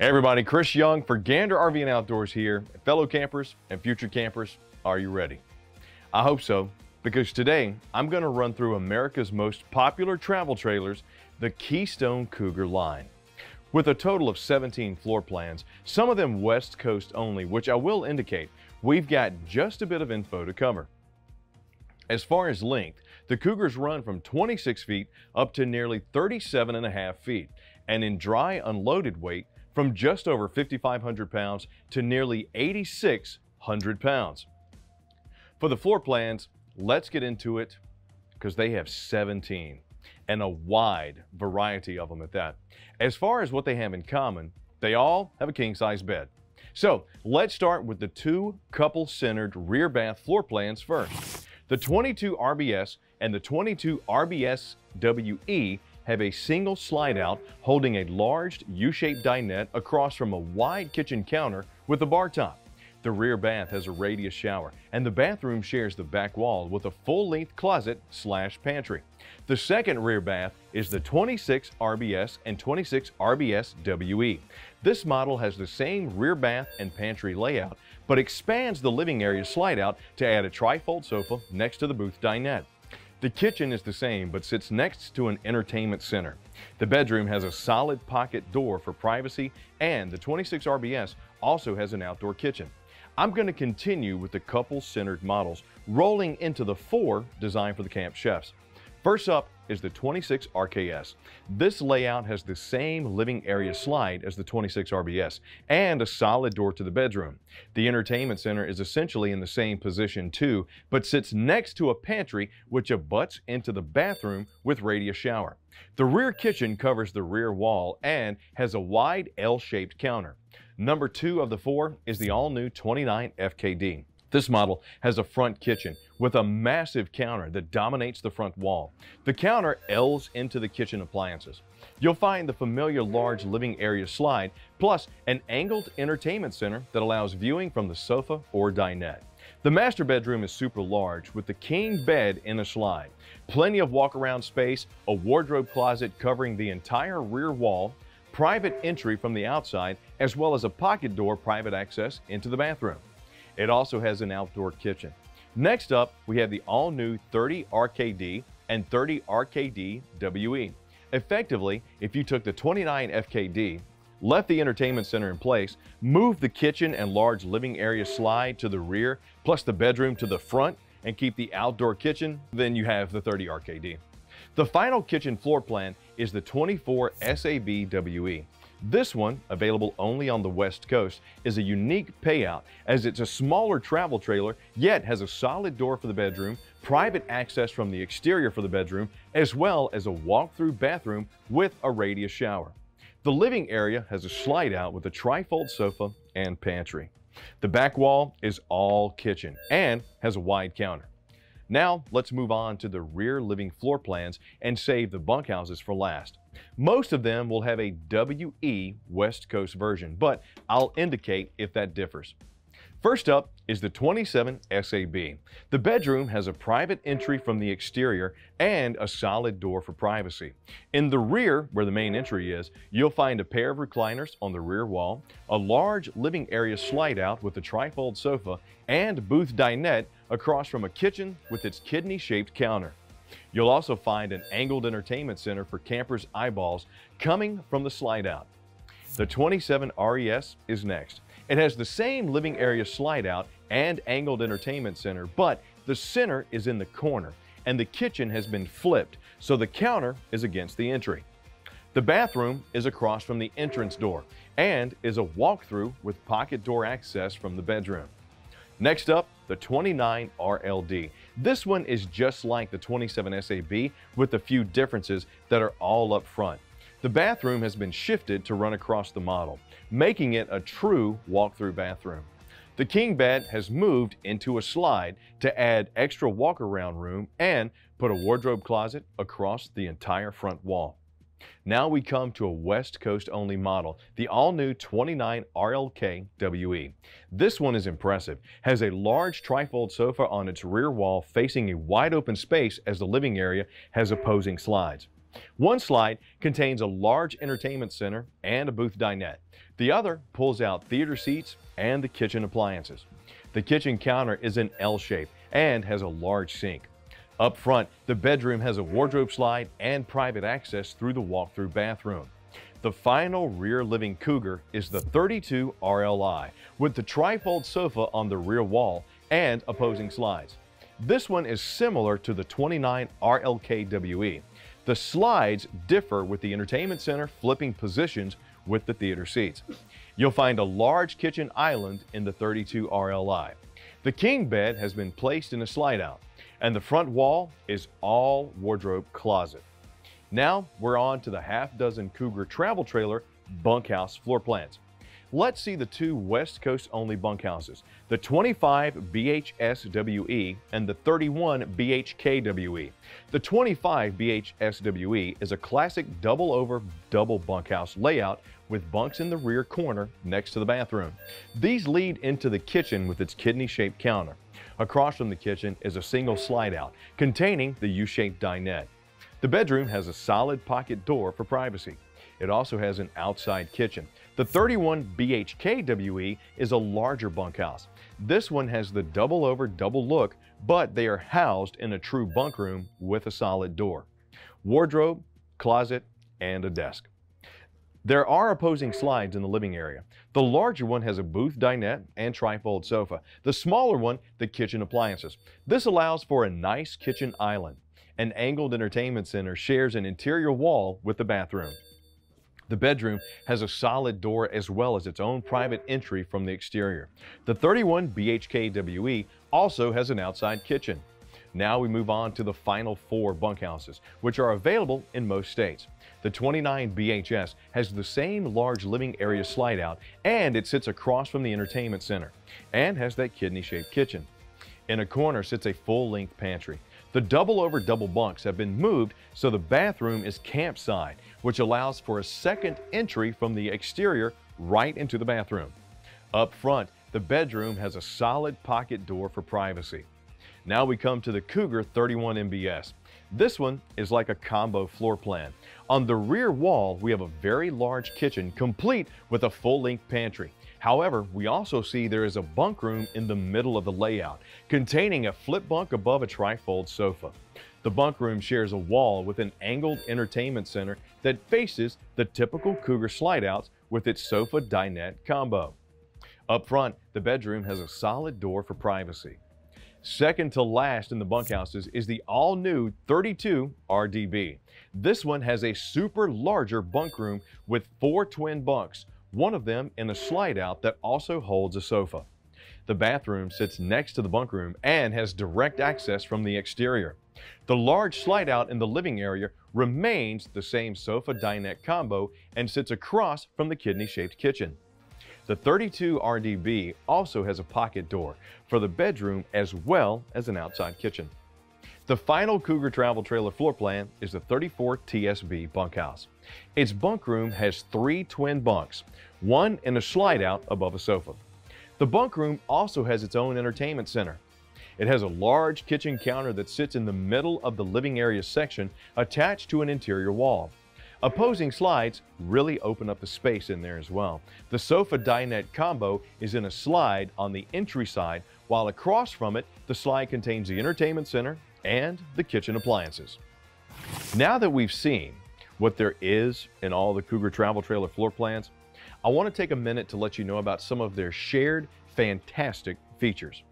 Hey everybody, Chris Young for Gander RV and Outdoors here. Fellow campers and future campers, are you ready? I hope so, because today I'm going to run through America's most popular travel trailers, the Keystone Cougar line. With a total of 17 floor plans, some of them West Coast only, which I will indicate, we've got just a bit of info to cover. As far as length, the Cougars run from 26 feet up to nearly 37.5 feet, and in dry unloaded weight, from just over 5,500 pounds to nearly 8,600 pounds. For the floor plans, let's get into it because they have 17 and a wide variety of them at that. As far as what they have in common, they all have a king-size bed. So let's start with the two couple-centered rear bath floor plans first. The 22 RBS and the 22 RBS WE have a single slide out holding a large U-shaped dinette across from a wide kitchen counter with a bar top. The rear bath has a radius shower, and the bathroom shares the back wall with a full-length closet/pantry. The second rear bath is the 26 RBS and 26 RBS WE. This model has the same rear bath and pantry layout, but expands the living area slide out to add a trifold sofa next to the booth dinette. The kitchen is the same, but sits next to an entertainment center. The bedroom has a solid pocket door for privacy, and the 26 RBS also has an outdoor kitchen. I'm going to continue with the couple-centered models, rolling into the four designed for the camp chefs. First up is the 26 RKS. This layout has the same living area slide as the 26 RBS and a solid door to the bedroom. The entertainment center is essentially in the same position too, but sits next to a pantry which abuts into the bathroom with radius shower. The rear kitchen covers the rear wall and has a wide L-shaped counter. Number two of the four is the all-new 29 FKD. This model has a front kitchen with a massive counter that dominates the front wall. The counter L's into the kitchen appliances. You'll find the familiar large living area slide, plus an angled entertainment center that allows viewing from the sofa or dinette. The master bedroom is super large with the king bed in a slide. Plenty of walk-around space, a wardrobe closet covering the entire rear wall, private entry from the outside, as well as a pocket door private access into the bathroom. It also has an outdoor kitchen. Next up, we have the all-new 30 RKD and 30 RKD WE. Effectively, if you took the 29 FKD, left the entertainment center in place, moved the kitchen and large living area slide to the rear, plus the bedroom to the front, and keep the outdoor kitchen, then you have the 30 RKD. The final kitchen floor plan is the 24 SAB WE. This one, available only on the West Coast, is a unique payout as it's a smaller travel trailer, yet has a solid door for the bedroom, private access from the exterior for the bedroom, as well as a walk-through bathroom with a radius shower. The living area has a slide out with a trifold sofa and pantry. The back wall is all kitchen and has a wide counter. Now, let's move on to the rear living floor plans and save the bunkhouses for last. Most of them will have a WE West Coast version, but I'll indicate if that differs. First up is the 27 SAB. The bedroom has a private entry from the exterior and a solid door for privacy. In the rear, where the main entry is, you'll find a pair of recliners on the rear wall, a large living area slide out with a trifold sofa, and booth dinette across from a kitchen with its kidney-shaped counter. You'll also find an angled entertainment center for campers' eyeballs coming from the slide out. The 27 RES is next. It has the same living area slide out and angled entertainment center, but the center is in the corner and the kitchen has been flipped, so the counter is against the entry. The bathroom is across from the entrance door and is a walk-through with pocket door access from the bedroom. Next up, the 29 RLD. This one is just like the 27 SAB with a few differences that are all up front. The bathroom has been shifted to run across the model, making it a true walk-through bathroom. The king bed has moved into a slide to add extra walk-around room and put a wardrobe closet across the entire front wall. Now we come to a West Coast only model, the all-new 29 RLK WE. This one is impressive, has a large trifold sofa on its rear wall facing a wide open space as the living area has opposing slides. One slide contains a large entertainment center and a booth dinette. The other pulls out theater seats and the kitchen appliances. The kitchen counter is an L shape and has a large sink. Up front, the bedroom has a wardrobe slide and private access through the walk-through bathroom. The final rear living Cougar is the 32 RLI with the trifold sofa on the rear wall and opposing slides. This one is similar to the 29 RLKWE. The slides differ with the entertainment center flipping positions with the theater seats. You'll find a large kitchen island in the 32 RLI. The king bed has been placed in a slide out, and the front wall is all wardrobe closet. Now we're on to the half-dozen Cougar travel trailer bunkhouse floor plans. Let's see the two West Coast only bunkhouses, the 25 BHSWE and the 31 BHKWE. The 25 BHSWE is a classic double-over double bunkhouse layout with bunks in the rear corner next to the bathroom. These lead into the kitchen with its kidney-shaped counter. Across from the kitchen is a single slide-out containing the U-shaped dinette. The bedroom has a solid pocket door for privacy. It also has an outside kitchen. The 31 BHKWE is a larger bunkhouse. This one has the double-over double look, but they are housed in a true bunk room with a solid door, wardrobe, closet, and a desk. There are opposing slides in the living area. The larger one has a booth dinette and trifold sofa. The smaller one, the kitchen appliances. This allows for a nice kitchen island. An angled entertainment center shares an interior wall with the bathroom. The bedroom has a solid door as well as its own private entry from the exterior. The 31 BHKWE also has an outside kitchen. Now we move on to the final four bunkhouses, which are available in most states. The 29 BHS has the same large living area slide out, and it sits across from the entertainment center and has that kidney-shaped kitchen. In a corner sits a full-length pantry. The double-over double bunks have been moved so the bathroom is campside, which allows for a second entry from the exterior right into the bathroom. Up front, the bedroom has a solid pocket door for privacy. Now we come to the Cougar 31 MBS. This one is like a combo floor plan. On the rear wall, we have a very large kitchen complete with a full-length pantry. However, we also see there is a bunk room in the middle of the layout, containing a flip bunk above a trifold sofa. The bunk room shares a wall with an angled entertainment center that faces the typical Cougar slide-outs with its sofa dinette combo. Up front, the bedroom has a solid door for privacy. Second to last in the bunkhouses is the all-new 32 RDB. This one has a super larger bunk room with 4 twin bunks, one of them in a slide-out that also holds a sofa. The bathroom sits next to the bunk room and has direct access from the exterior. The large slide-out in the living area remains the same sofa dinette combo and sits across from the kidney-shaped kitchen. The 32 RDB also has a pocket door for the bedroom as well as an outside kitchen. The final Cougar travel trailer floor plan is the 34 TSB bunkhouse. Its bunk room has 3 twin bunks, one in a slide-out above a sofa. The bunk room also has its own entertainment center. It has a large kitchen counter that sits in the middle of the living area section attached to an interior wall. Opposing slides really open up the space in there as well. The sofa dinette combo is in a slide on the entry side, while across from it, the slide contains the entertainment center and the kitchen appliances. Now that we've seen what there is in all the Cougar travel trailer floor plans, I want to take a minute to let you know about some of their shared fantastic features.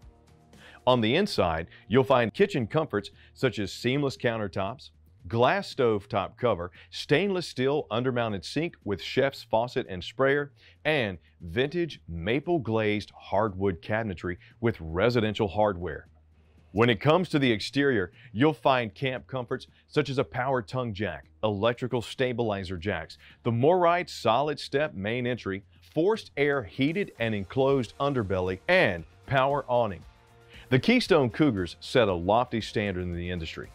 On the inside, you'll find kitchen comforts such as seamless countertops, glass stove top cover, stainless steel undermounted sink with chef's faucet and sprayer, and vintage maple glazed hardwood cabinetry with residential hardware. When it comes to the exterior, you'll find camp comforts such as a power tongue jack, electrical stabilizer jacks, the Moride solid step main entry, forced air heated and enclosed underbelly, and power awning. The Keystone Cougars set a lofty standard in the industry.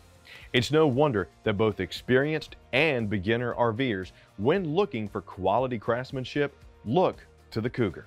It's no wonder that both experienced and beginner RVers, when looking for quality craftsmanship, look to the Cougar.